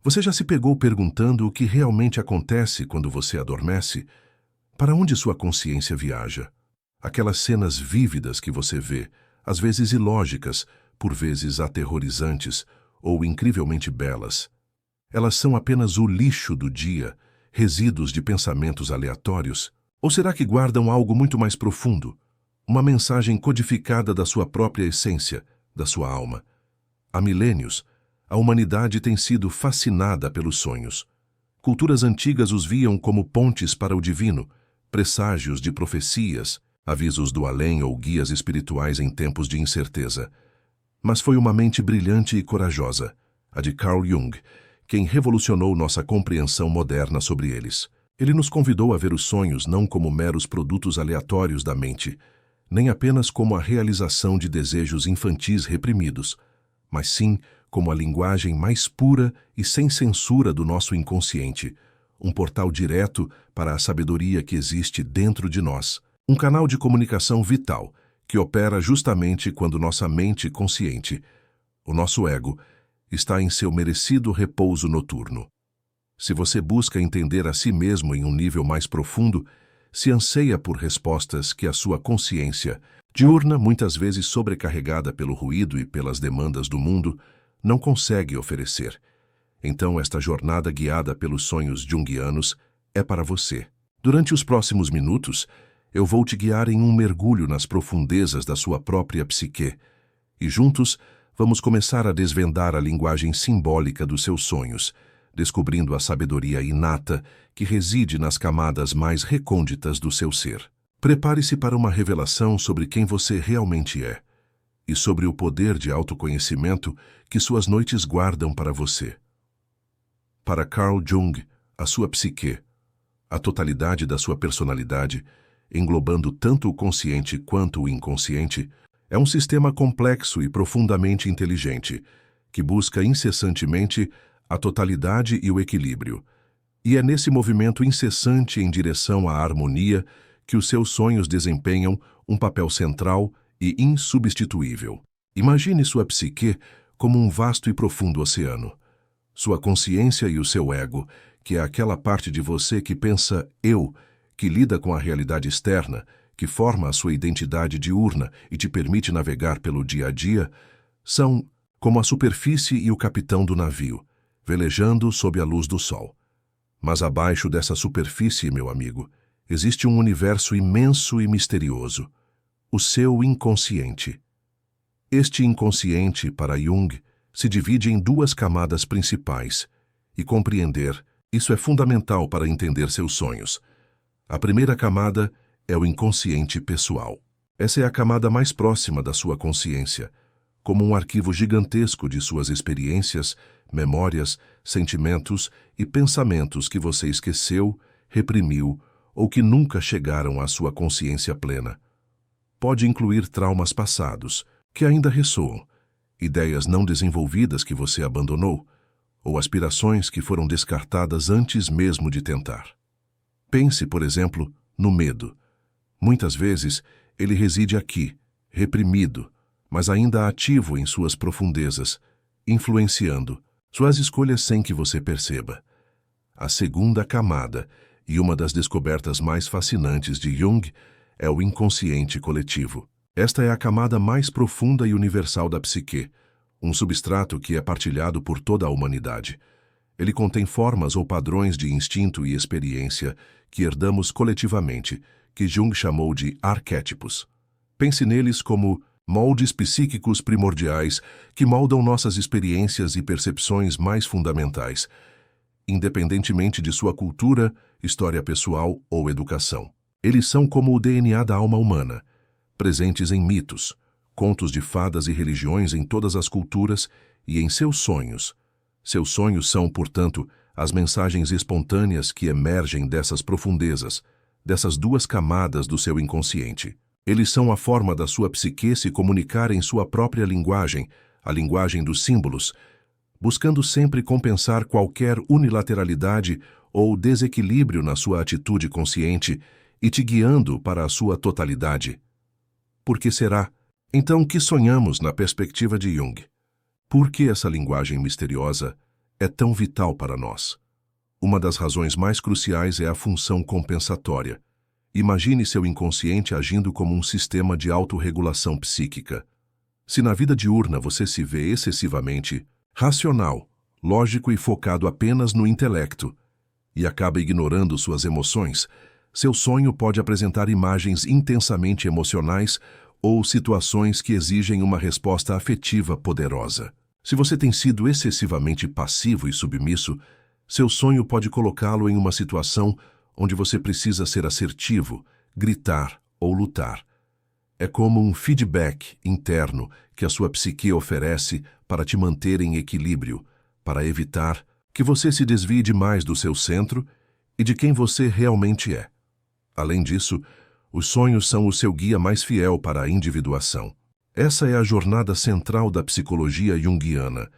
Você já se pegou perguntando o que realmente acontece quando você adormece? Para onde sua consciência viaja? Aquelas cenas vívidas que você vê, às vezes ilógicas, por vezes aterrorizantes ou incrivelmente belas. Elas são apenas o lixo do dia, resíduos de pensamentos aleatórios? Ou será que guardam algo muito mais profundo? Uma mensagem codificada da sua própria essência, da sua alma? Há milênios, a humanidade tem sido fascinada pelos sonhos. Culturas antigas os viam como pontes para o divino, presságios de profecias, avisos do além ou guias espirituais em tempos de incerteza. Mas foi uma mente brilhante e corajosa, a de Carl Jung, quem revolucionou nossa compreensão moderna sobre eles. Ele nos convidou a ver os sonhos não como meros produtos aleatórios da mente, nem apenas como a realização de desejos infantis reprimidos, mas sim como a linguagem mais pura e sem censura do nosso inconsciente, um portal direto para a sabedoria que existe dentro de nós, um canal de comunicação vital que opera justamente quando nossa mente consciente, o nosso ego, está em seu merecido repouso noturno. Se você busca entender a si mesmo em um nível mais profundo, se anseia por respostas que a sua consciência, diurna, muitas vezes sobrecarregada pelo ruído e pelas demandas do mundo, não consegue oferecer. Então esta jornada guiada pelos sonhos junguianos é para você. Durante os próximos minutos, eu vou te guiar em um mergulho nas profundezas da sua própria psique, e juntos vamos começar a desvendar a linguagem simbólica dos seus sonhos, descobrindo a sabedoria inata que reside nas camadas mais recônditas do seu ser. Prepare-se para uma revelação sobre quem você realmente é e sobre o poder de autoconhecimento que suas noites guardam para você. Para Carl Jung, a sua psique, a totalidade da sua personalidade, englobando tanto o consciente quanto o inconsciente, é um sistema complexo e profundamente inteligente, que busca incessantemente a totalidade e o equilíbrio. E é nesse movimento incessante em direção à harmonia que os seus sonhos desempenham um papel central e insubstituível. Imagine sua psique como um vasto e profundo oceano. Sua consciência e o seu ego, que é aquela parte de você que pensa eu, que lida com a realidade externa, que forma a sua identidade diurna e te permite navegar pelo dia a dia, são como a superfície e o capitão do navio, velejando sob a luz do sol. Mas abaixo dessa superfície, meu amigo, existe um universo imenso e misterioso, o seu inconsciente. Este inconsciente, para Jung, se divide em duas camadas principais, e compreender isso é fundamental para entender seus sonhos. A primeira camada é o inconsciente pessoal. Essa é a camada mais próxima da sua consciência, como um arquivo gigantesco de suas experiências, memórias, sentimentos e pensamentos que você esqueceu, reprimiu ou que nunca chegaram à sua consciência plena. Pode incluir traumas passados, que ainda ressoam, ideias não desenvolvidas que você abandonou, ou aspirações que foram descartadas antes mesmo de tentar. Pense, por exemplo, no medo. Muitas vezes, ele reside aqui, reprimido, mas ainda ativo em suas profundezas, influenciando suas escolhas sem que você perceba. A segunda camada, e uma das descobertas mais fascinantes de Jung, é o inconsciente coletivo. Esta é a camada mais profunda e universal da psique, um substrato que é partilhado por toda a humanidade. Ele contém formas ou padrões de instinto e experiência que herdamos coletivamente, que Jung chamou de arquétipos. Pense neles como moldes psíquicos primordiais que moldam nossas experiências e percepções mais fundamentais, independentemente de sua cultura, história pessoal ou educação. Eles são como o DNA da alma humana, presentes em mitos, contos de fadas e religiões em todas as culturas e em seus sonhos. Seus sonhos são, portanto, as mensagens espontâneas que emergem dessas profundezas, dessas duas camadas do seu inconsciente. Eles são a forma da sua psique se comunicar em sua própria linguagem, a linguagem dos símbolos, buscando sempre compensar qualquer unilateralidade ou desequilíbrio na sua atitude consciente e te guiando para a sua totalidade. Por que será, então, que sonhamos na perspectiva de Jung? Por que essa linguagem misteriosa é tão vital para nós? Uma das razões mais cruciais é a função compensatória. Imagine seu inconsciente agindo como um sistema de autorregulação psíquica. Se na vida diurna você se vê excessivamente racional, lógico e focado apenas no intelecto, e acaba ignorando suas emoções, seu sonho pode apresentar imagens intensamente emocionais ou situações que exigem uma resposta afetiva poderosa. Se você tem sido excessivamente passivo e submisso, seu sonho pode colocá-lo em uma situação onde você precisa ser assertivo, gritar ou lutar. É como um feedback interno que a sua psique oferece para te manter em equilíbrio, para evitar que você se desvie demais do seu centro e de quem você realmente é. Além disso, os sonhos são o seu guia mais fiel para a individuação. Essa é a jornada central da psicologia junguiana,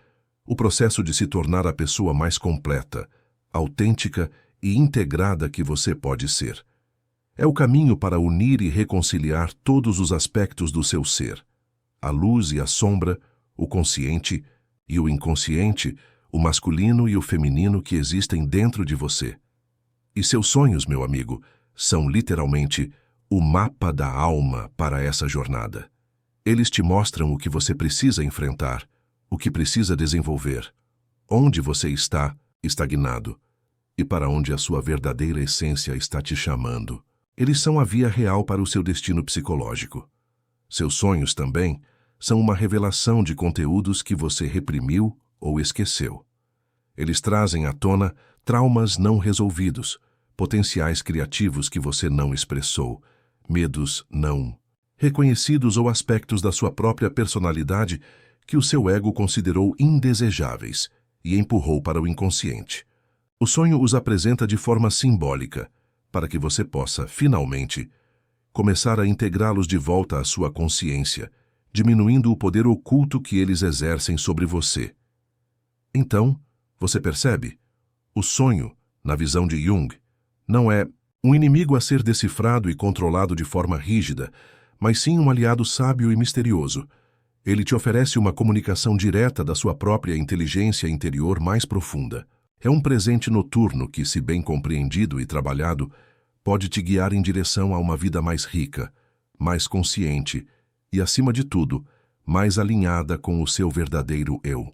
o processo de se tornar a pessoa mais completa, autêntica e integrada que você pode ser. É o caminho para unir e reconciliar todos os aspectos do seu ser, a luz e a sombra, o consciente e o inconsciente, o masculino e o feminino que existem dentro de você. E seus sonhos, meu amigo, são literalmente o mapa da alma para essa jornada. Eles te mostram o que você precisa enfrentar, o que precisa desenvolver, onde você está estagnado e para onde a sua verdadeira essência está te chamando. Eles são a via real para o seu destino psicológico. Seus sonhos também são uma revelação de conteúdos que você reprimiu ou esqueceu. Eles trazem à tona traumas não resolvidos, potenciais criativos que você não expressou, medos não reconhecidos ou aspectos da sua própria personalidade que o seu ego considerou indesejáveis e empurrou para o inconsciente. O sonho os apresenta de forma simbólica, para que você possa, finalmente, começar a integrá-los de volta à sua consciência, diminuindo o poder oculto que eles exercem sobre você. Então, você percebe? O sonho, na visão de Jung, não é um inimigo a ser decifrado e controlado de forma rígida, mas sim um aliado sábio e misterioso. Ele te oferece uma comunicação direta da sua própria inteligência interior mais profunda. É um presente noturno que, se bem compreendido e trabalhado, pode te guiar em direção a uma vida mais rica, mais consciente e, acima de tudo, mais alinhada com o seu verdadeiro eu.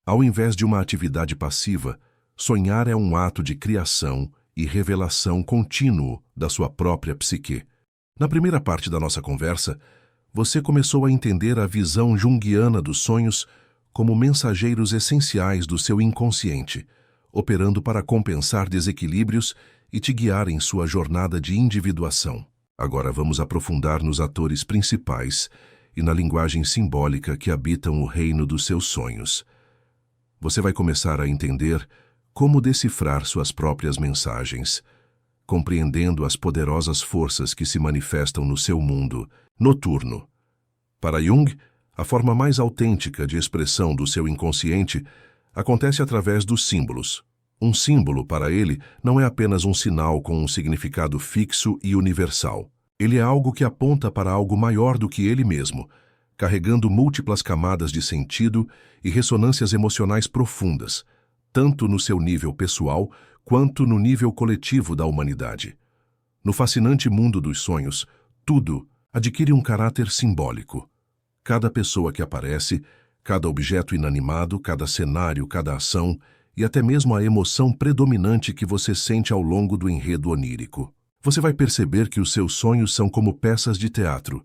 Ao invés de uma atividade passiva, sonhar é um ato de criação e revelação contínuo da sua própria psique. Na primeira parte da nossa conversa, você começou a entender a visão junguiana dos sonhos como mensageiros essenciais do seu inconsciente, operando para compensar desequilíbrios e te guiar em sua jornada de individuação. Agora vamos aprofundar nos atores principais e na linguagem simbólica que habitam o reino dos seus sonhos. Você vai começar a entender como decifrar suas próprias mensagens, compreendendo as poderosas forças que se manifestam no seu mundo noturno. Para Jung, a forma mais autêntica de expressão do seu inconsciente acontece através dos símbolos. Um símbolo, para ele, não é apenas um sinal com um significado fixo e universal. Ele é algo que aponta para algo maior do que ele mesmo, carregando múltiplas camadas de sentido e ressonâncias emocionais profundas, tanto no seu nível pessoal quanto no nível coletivo da humanidade. No fascinante mundo dos sonhos, tudo adquire um caráter simbólico. Cada pessoa que aparece, cada objeto inanimado, cada cenário, cada ação e até mesmo a emoção predominante que você sente ao longo do enredo onírico. Você vai perceber que os seus sonhos são como peças de teatro,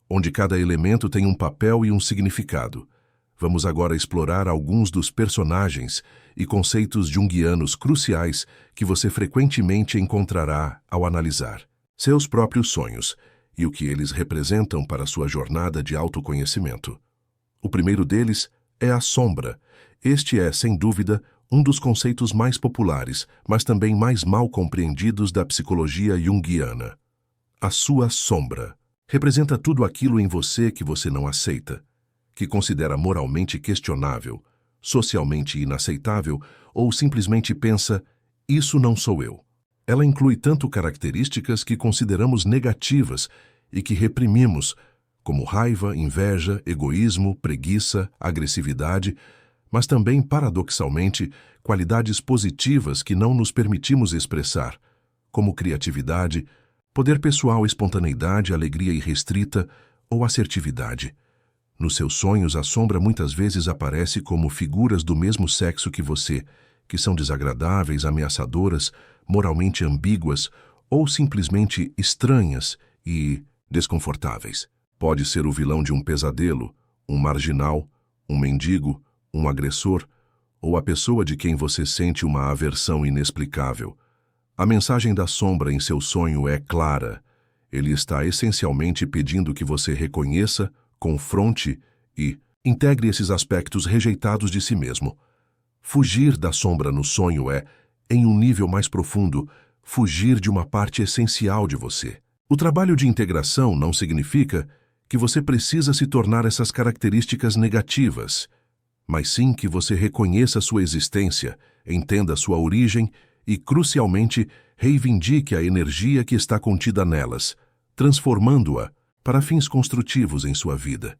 onde cada elemento tem um papel e um significado. Vamos agora explorar alguns dos personagens e conceitos junguianos cruciais que você frequentemente encontrará ao analisar seus próprios sonhos e o que eles representam para sua jornada de autoconhecimento. O primeiro deles é a sombra. Este é, sem dúvida, um dos conceitos mais populares, mas também mais mal compreendidos da psicologia junguiana. A sua sombra representa tudo aquilo em você que você não aceita, que considera moralmente questionável, socialmente inaceitável ou simplesmente pensa, isso não sou eu. Ela inclui tanto características que consideramos negativas e que reprimimos, como raiva, inveja, egoísmo, preguiça, agressividade, mas também, paradoxalmente, qualidades positivas que não nos permitimos expressar, como criatividade, poder pessoal, espontaneidade, alegria irrestrita ou assertividade. Nos seus sonhos, a sombra muitas vezes aparece como figuras do mesmo sexo que você, que são desagradáveis, ameaçadoras, moralmente ambíguas ou simplesmente estranhas e desconfortáveis. Pode ser o vilão de um pesadelo, um marginal, um mendigo, um agressor ou a pessoa de quem você sente uma aversão inexplicável. A mensagem da sombra em seu sonho é clara. Ele está essencialmente pedindo que você reconheça, confronte e integre esses aspectos rejeitados de si mesmo. Fugir da sombra no sonho é, em um nível mais profundo, fugir de uma parte essencial de você. O trabalho de integração não significa que você precisa se tornar essas características negativas, mas sim que você reconheça sua existência, entenda sua origem e, crucialmente, reivindique a energia que está contida nelas, transformando-a para fins construtivos em sua vida.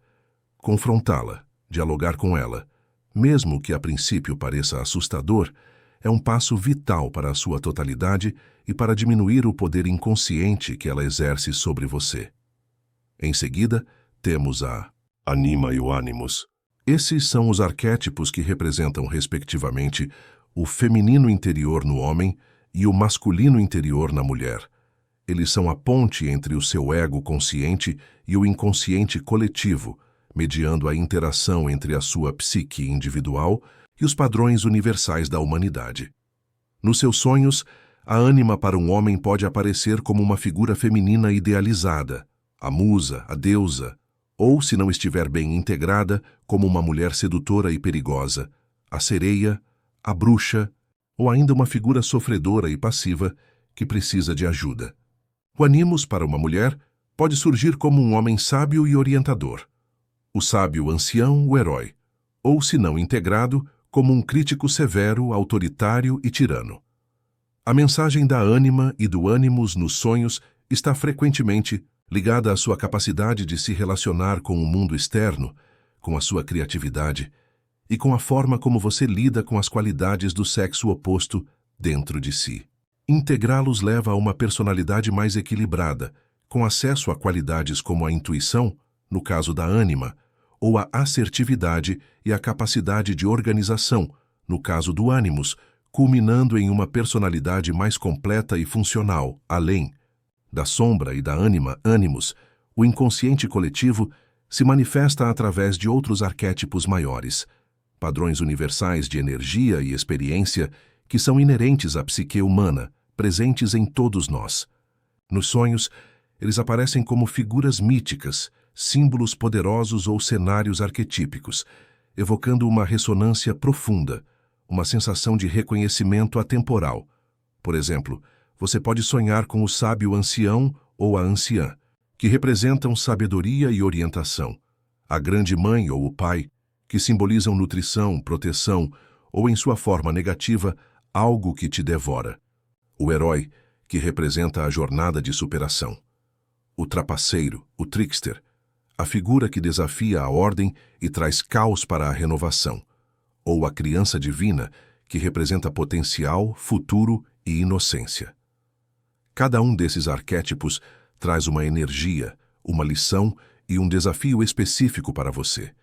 Confrontá-la, dialogar com ela, mesmo que a princípio pareça assustador, é um passo vital para a sua totalidade e para diminuir o poder inconsciente que ela exerce sobre você. Em seguida, temos a Anima e o Animus. Esses são os arquétipos que representam, respectivamente, o feminino interior no homem e o masculino interior na mulher. Eles são a ponte entre o seu ego consciente e o inconsciente coletivo, mediando a interação entre a sua psique individual e os padrões universais da humanidade. Nos seus sonhos, a ânima para um homem pode aparecer como uma figura feminina idealizada, a musa, a deusa, ou, se não estiver bem integrada, como uma mulher sedutora e perigosa, a sereia, a bruxa, ou ainda uma figura sofredora e passiva que precisa de ajuda. O animus para uma mulher pode surgir como um homem sábio e orientador, o sábio ancião, o herói, ou, se não integrado, como um crítico severo, autoritário e tirano. A mensagem da ânima e do animus nos sonhos está frequentemente ligada à sua capacidade de se relacionar com o mundo externo, com a sua criatividade e com a forma como você lida com as qualidades do sexo oposto dentro de si. Integrá-los leva a uma personalidade mais equilibrada, com acesso a qualidades como a intuição, no caso da ânima, ou a assertividade e a capacidade de organização, no caso do animus, culminando em uma personalidade mais completa e funcional, além da sombra e da ânima, animus. O inconsciente coletivo se manifesta através de outros arquétipos maiores, padrões universais de energia e experiência que são inerentes à psique humana, presentes em todos nós. Nos sonhos, eles aparecem como figuras míticas, símbolos poderosos ou cenários arquetípicos, evocando uma ressonância profunda, uma sensação de reconhecimento atemporal. Por exemplo, você pode sonhar com o sábio ancião ou a anciã, que representam sabedoria e orientação, a grande mãe ou o pai, que simbolizam nutrição, proteção, ou em sua forma negativa, algo que te devora. O herói, que representa a jornada de superação. O trapaceiro, o trickster, a figura que desafia a ordem e traz caos para a renovação. Ou a criança divina, que representa potencial, futuro e inocência. Cada um desses arquétipos traz uma energia, uma lição e um desafio específico para você.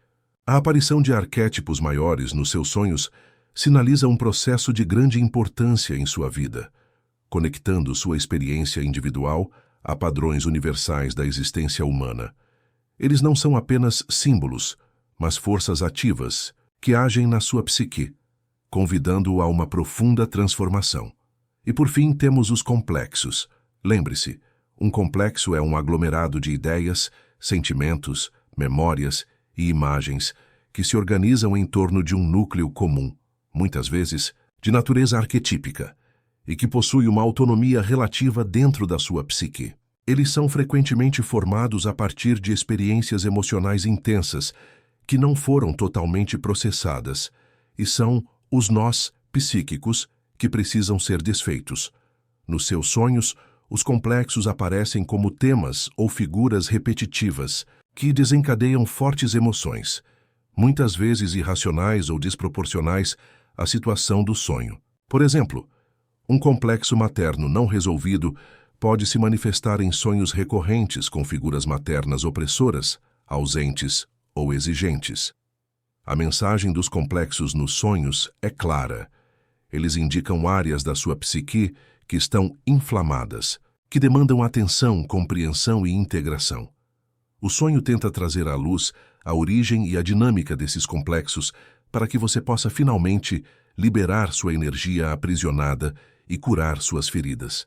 A aparição de arquétipos maiores nos seus sonhos sinaliza um processo de grande importância em sua vida, conectando sua experiência individual a padrões universais da existência humana. Eles não são apenas símbolos, mas forças ativas que agem na sua psique, convidando-o a uma profunda transformação. E por fim temos os complexos. Lembre-se, um complexo é um aglomerado de ideias, sentimentos, memórias e imagens que se organizam em torno de um núcleo comum, muitas vezes de natureza arquetípica, e que possui uma autonomia relativa dentro da sua psique. Eles são frequentemente formados a partir de experiências emocionais intensas que não foram totalmente processadas, e são os nós psíquicos que precisam ser desfeitos. Nos seus sonhos, os complexos aparecem como temas ou figuras repetitivas que desencadeiam fortes emoções, muitas vezes irracionais ou desproporcionais à situação do sonho. Por exemplo, um complexo materno não resolvido pode se manifestar em sonhos recorrentes com figuras maternas opressoras, ausentes ou exigentes. A mensagem dos complexos nos sonhos é clara. Eles indicam áreas da sua psique que estão inflamadas, que demandam atenção, compreensão e integração. O sonho tenta trazer à luz a origem e a dinâmica desses complexos para que você possa finalmente liberar sua energia aprisionada e curar suas feridas.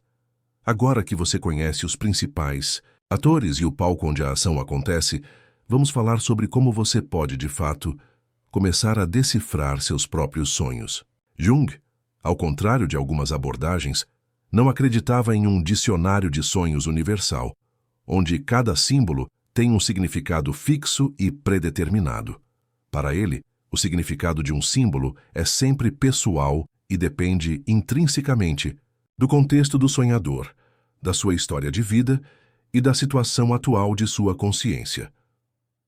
Agora que você conhece os principais atores e o palco onde a ação acontece, vamos falar sobre como você pode, de fato, começar a decifrar seus próprios sonhos. Jung, ao contrário de algumas abordagens, não acreditava em um dicionário de sonhos universal, onde cada símbolo tem um significado fixo e predeterminado. Para ele, o significado de um símbolo é sempre pessoal e depende intrinsecamente do contexto do sonhador, da sua história de vida e da situação atual de sua consciência.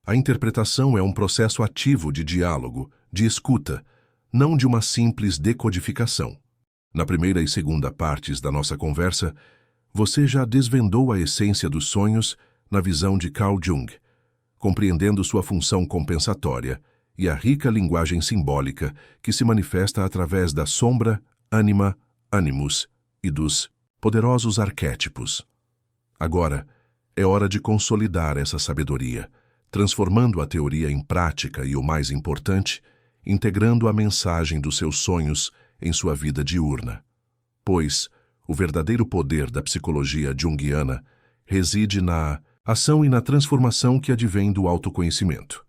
A interpretação é um processo ativo de diálogo, de escuta, não de uma simples decodificação. Na primeira e segunda partes da nossa conversa, você já desvendou a essência dos sonhos na visão de Carl Jung, compreendendo sua função compensatória e a rica linguagem simbólica que se manifesta através da sombra, ânima, animus e dos poderosos arquétipos. Agora, é hora de consolidar essa sabedoria, transformando a teoria em prática e, o mais importante, integrando a mensagem dos seus sonhos em sua vida diurna. Pois o verdadeiro poder da psicologia junguiana reside na ação e na transformação que advém do autoconhecimento.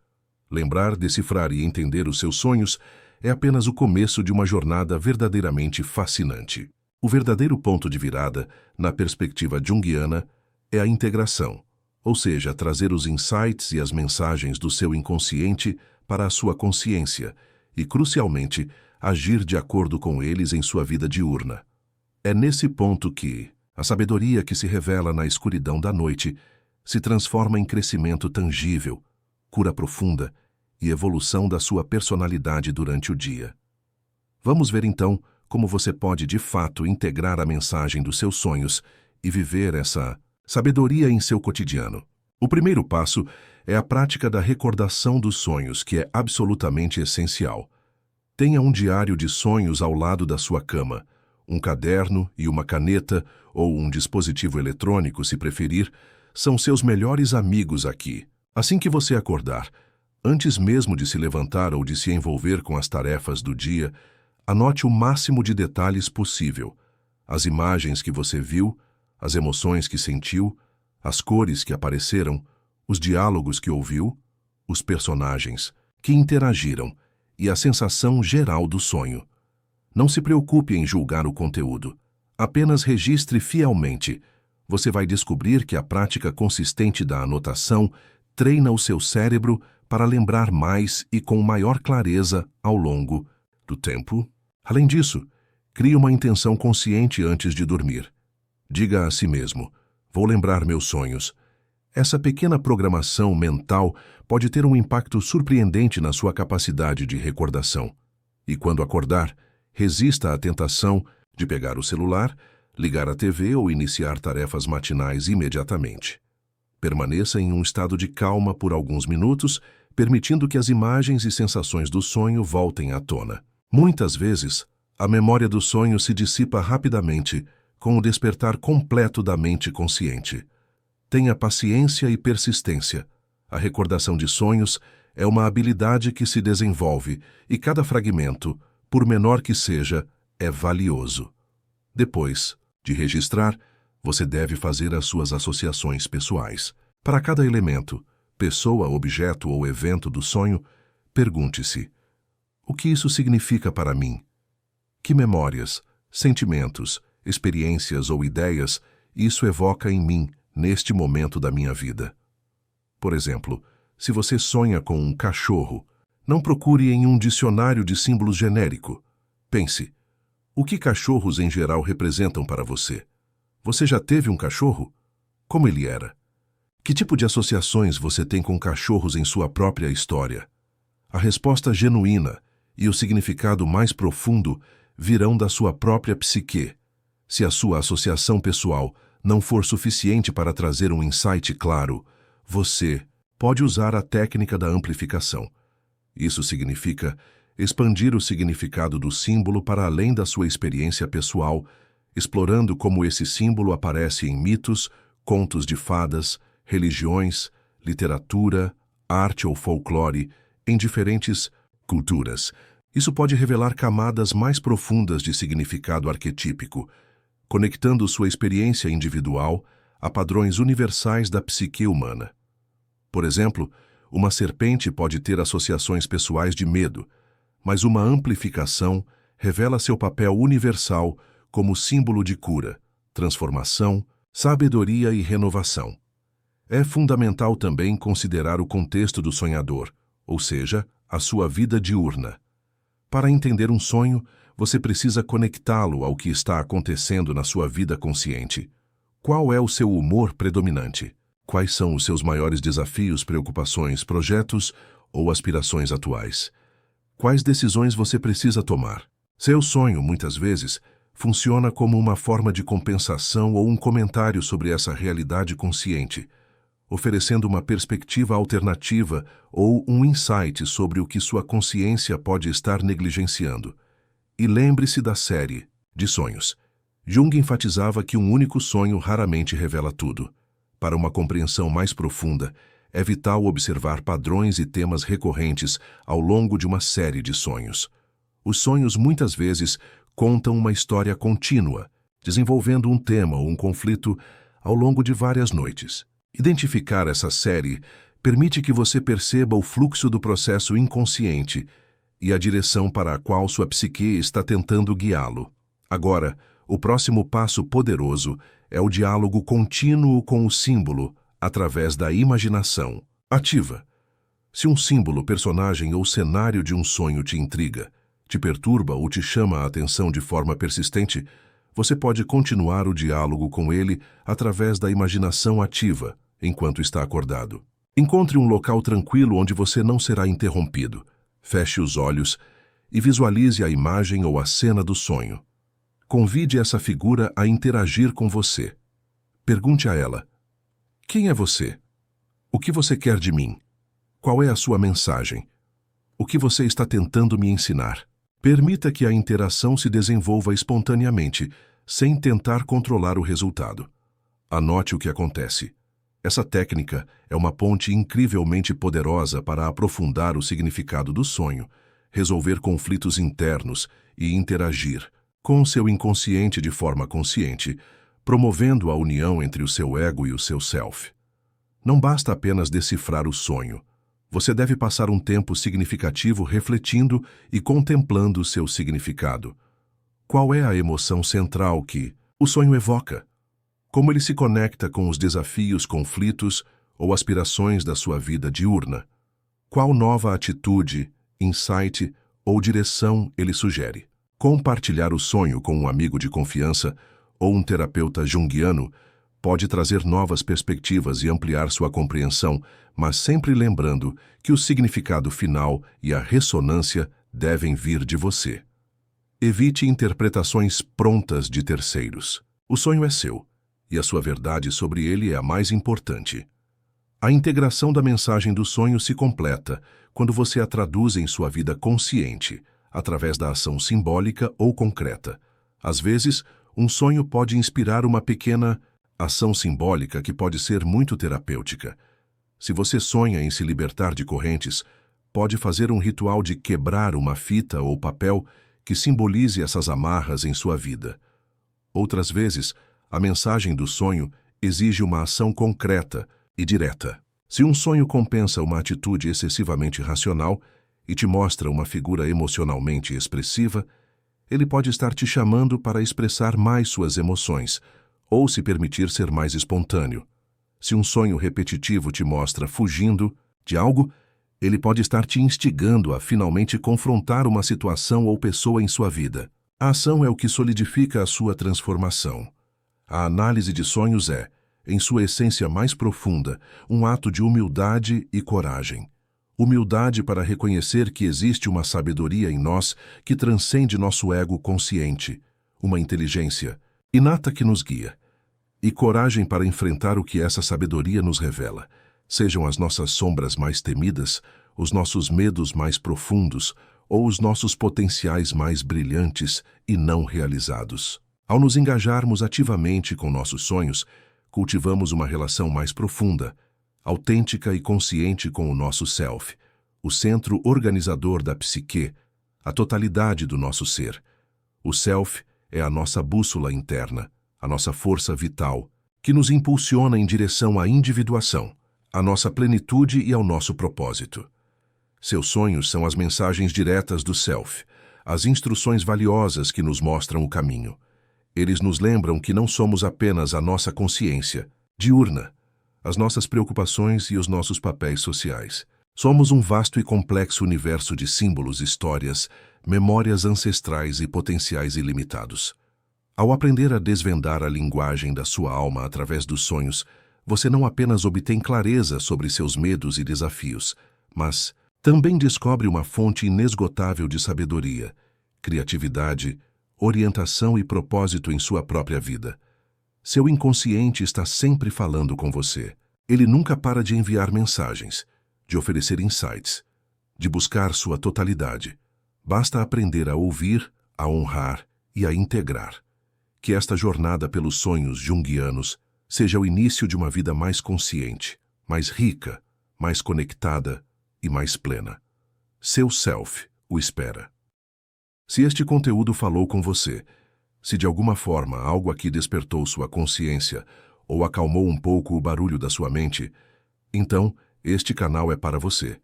Lembrar, decifrar e entender os seus sonhos é apenas o começo de uma jornada verdadeiramente fascinante. O verdadeiro ponto de virada, na perspectiva junguiana, é a integração, ou seja, trazer os insights e as mensagens do seu inconsciente para a sua consciência e, crucialmente, agir de acordo com eles em sua vida diurna. É nesse ponto que a sabedoria que se revela na escuridão da noite se transforma em crescimento tangível, cura profunda e evolução da sua personalidade durante o dia. Vamos ver então como você pode de fato integrar a mensagem dos seus sonhos e viver essa sabedoria em seu cotidiano. O primeiro passo é a prática da recordação dos sonhos, que é absolutamente essencial. Tenha um diário de sonhos ao lado da sua cama, um caderno e uma caneta ou um dispositivo eletrônico, se preferir, são seus melhores amigos aqui. Assim que você acordar, antes mesmo de se levantar ou de se envolver com as tarefas do dia, anote o máximo de detalhes possível. As imagens que você viu, as emoções que sentiu, as cores que apareceram, os diálogos que ouviu, os personagens que interagiram e a sensação geral do sonho. Não se preocupe em julgar o conteúdo. Apenas registre fielmente. Você vai descobrir que a prática consistente da anotação treina o seu cérebro para lembrar mais e com maior clareza ao longo do tempo. Além disso, crie uma intenção consciente antes de dormir. Diga a si mesmo: vou lembrar meus sonhos. Essa pequena programação mental pode ter um impacto surpreendente na sua capacidade de recordação. E quando acordar, resista à tentação de pegar o celular, ligar a TV ou iniciar tarefas matinais imediatamente. Permaneça em um estado de calma por alguns minutos, permitindo que as imagens e sensações do sonho voltem à tona. Muitas vezes, a memória do sonho se dissipa rapidamente com o despertar completo da mente consciente. Tenha paciência e persistência. A recordação de sonhos é uma habilidade que se desenvolve e cada fragmento, por menor que seja, é valioso. Depois de registrar, você deve fazer as suas associações pessoais. Para cada elemento, pessoa, objeto ou evento do sonho, pergunte-se: o que isso significa para mim? Que memórias, sentimentos, experiências ou ideias isso evoca em mim neste momento da minha vida? Por exemplo, se você sonha com um cachorro, não procure em um dicionário de símbolos genérico. Pense: o que cachorros em geral representam para você? Você já teve um cachorro? Como ele era? Que tipo de associações você tem com cachorros em sua própria história? A resposta genuína e o significado mais profundo virão da sua própria psique. Se a sua associação pessoal não for suficiente para trazer um insight claro, você pode usar a técnica da amplificação. Isso significa expandir o significado do símbolo para além da sua experiência pessoal, explorando como esse símbolo aparece em mitos, contos de fadas, religiões, literatura, arte ou folclore, em diferentes culturas. Isso pode revelar camadas mais profundas de significado arquetípico, conectando sua experiência individual a padrões universais da psique humana. Por exemplo, uma serpente pode ter associações pessoais de medo, mas uma amplificação revela seu papel universal como símbolo de cura, transformação, sabedoria e renovação. É fundamental também considerar o contexto do sonhador, ou seja, a sua vida diurna. Para entender um sonho, você precisa conectá-lo ao que está acontecendo na sua vida consciente. Qual é o seu humor predominante? Quais são os seus maiores desafios, preocupações, projetos ou aspirações atuais? Quais decisões você precisa tomar? Seu sonho, muitas vezes, funciona como uma forma de compensação ou um comentário sobre essa realidade consciente, oferecendo uma perspectiva alternativa ou um insight sobre o que sua consciência pode estar negligenciando. E lembre-se da série de sonhos. Jung enfatizava que um único sonho raramente revela tudo. Para uma compreensão mais profunda, é vital observar padrões e temas recorrentes ao longo de uma série de sonhos. Os sonhos muitas vezes contam uma história contínua, desenvolvendo um tema ou um conflito ao longo de várias noites. Identificar essa série permite que você perceba o fluxo do processo inconsciente e a direção para a qual sua psique está tentando guiá-lo. Agora, o próximo passo poderoso é o diálogo contínuo com o símbolo através da imaginação ativa. Se um símbolo, personagem ou cenário de um sonho te intriga, te perturba ou te chama a atenção de forma persistente, você pode continuar o diálogo com ele através da imaginação ativa, enquanto está acordado. Encontre um local tranquilo onde você não será interrompido. Feche os olhos e visualize a imagem ou a cena do sonho. Convide essa figura a interagir com você. Pergunte a ela: quem é você? O que você quer de mim? Qual é a sua mensagem? O que você está tentando me ensinar? Permita que a interação se desenvolva espontaneamente, sem tentar controlar o resultado. Anote o que acontece. Essa técnica é uma ponte incrivelmente poderosa para aprofundar o significado do sonho, resolver conflitos internos e interagir com o seu inconsciente de forma consciente, promovendo a união entre o seu ego e o seu self. Não basta apenas decifrar o sonho. Você deve passar um tempo significativo refletindo e contemplando o seu significado. Qual é a emoção central que o sonho evoca? Como ele se conecta com os desafios, conflitos ou aspirações da sua vida diurna? Qual nova atitude, insight ou direção ele sugere? Compartilhar o sonho com um amigo de confiança ou um terapeuta junguiano pode trazer novas perspectivas e ampliar sua compreensão, mas sempre lembrando que o significado final e a ressonância devem vir de você. Evite interpretações prontas de terceiros. O sonho é seu, e a sua verdade sobre ele é a mais importante. A integração da mensagem do sonho se completa quando você a traduz em sua vida consciente, através da ação simbólica ou concreta. Às vezes, um sonho pode inspirar uma pequena ação simbólica que pode ser muito terapêutica. Se você sonha em se libertar de correntes, pode fazer um ritual de quebrar uma fita ou papel que simbolize essas amarras em sua vida. Outras vezes, a mensagem do sonho exige uma ação concreta e direta. Se um sonho compensa uma atitude excessivamente racional e te mostra uma figura emocionalmente expressiva, ele pode estar te chamando para expressar mais suas emoções ou se permitir ser mais espontâneo. Se um sonho repetitivo te mostra fugindo de algo, ele pode estar te instigando a finalmente confrontar uma situação ou pessoa em sua vida. A ação é o que solidifica a sua transformação. A análise de sonhos é, em sua essência mais profunda, um ato de humildade e coragem. Humildade para reconhecer que existe uma sabedoria em nós que transcende nosso ego consciente, uma inteligência inata que nos guia. E coragem para enfrentar o que essa sabedoria nos revela, sejam as nossas sombras mais temidas, os nossos medos mais profundos ou os nossos potenciais mais brilhantes e não realizados. Ao nos engajarmos ativamente com nossos sonhos, cultivamos uma relação mais profunda, autêntica e consciente com o nosso self, o centro organizador da psique, a totalidade do nosso ser. O self é a nossa bússola interna, a nossa força vital, que nos impulsiona em direção à individuação, à nossa plenitude e ao nosso propósito. Seus sonhos são as mensagens diretas do self, as instruções valiosas que nos mostram o caminho. Eles nos lembram que não somos apenas a nossa consciência, diurna, as nossas preocupações e os nossos papéis sociais. Somos um vasto e complexo universo de símbolos, histórias, memórias ancestrais e potenciais ilimitados. Ao aprender a desvendar a linguagem da sua alma através dos sonhos, você não apenas obtém clareza sobre seus medos e desafios, mas também descobre uma fonte inesgotável de sabedoria, criatividade, orientação e propósito em sua própria vida. Seu inconsciente está sempre falando com você. Ele nunca para de enviar mensagens, de oferecer insights, de buscar sua totalidade. Basta aprender a ouvir, a honrar e a integrar. Que esta jornada pelos sonhos junguianos seja o início de uma vida mais consciente, mais rica, mais conectada e mais plena. Seu self o espera. Se este conteúdo falou com você, se de alguma forma algo aqui despertou sua consciência ou acalmou um pouco o barulho da sua mente, então este canal é para você.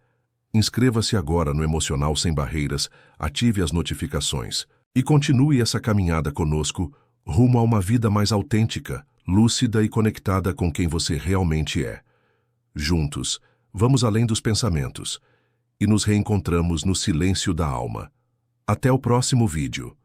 Inscreva-se agora no Emocional Sem Barreiras, ative as notificações e continue essa caminhada conosco rumo a uma vida mais autêntica, lúcida e conectada com quem você realmente é. Juntos, vamos além dos pensamentos e nos reencontramos no silêncio da alma. Até o próximo vídeo.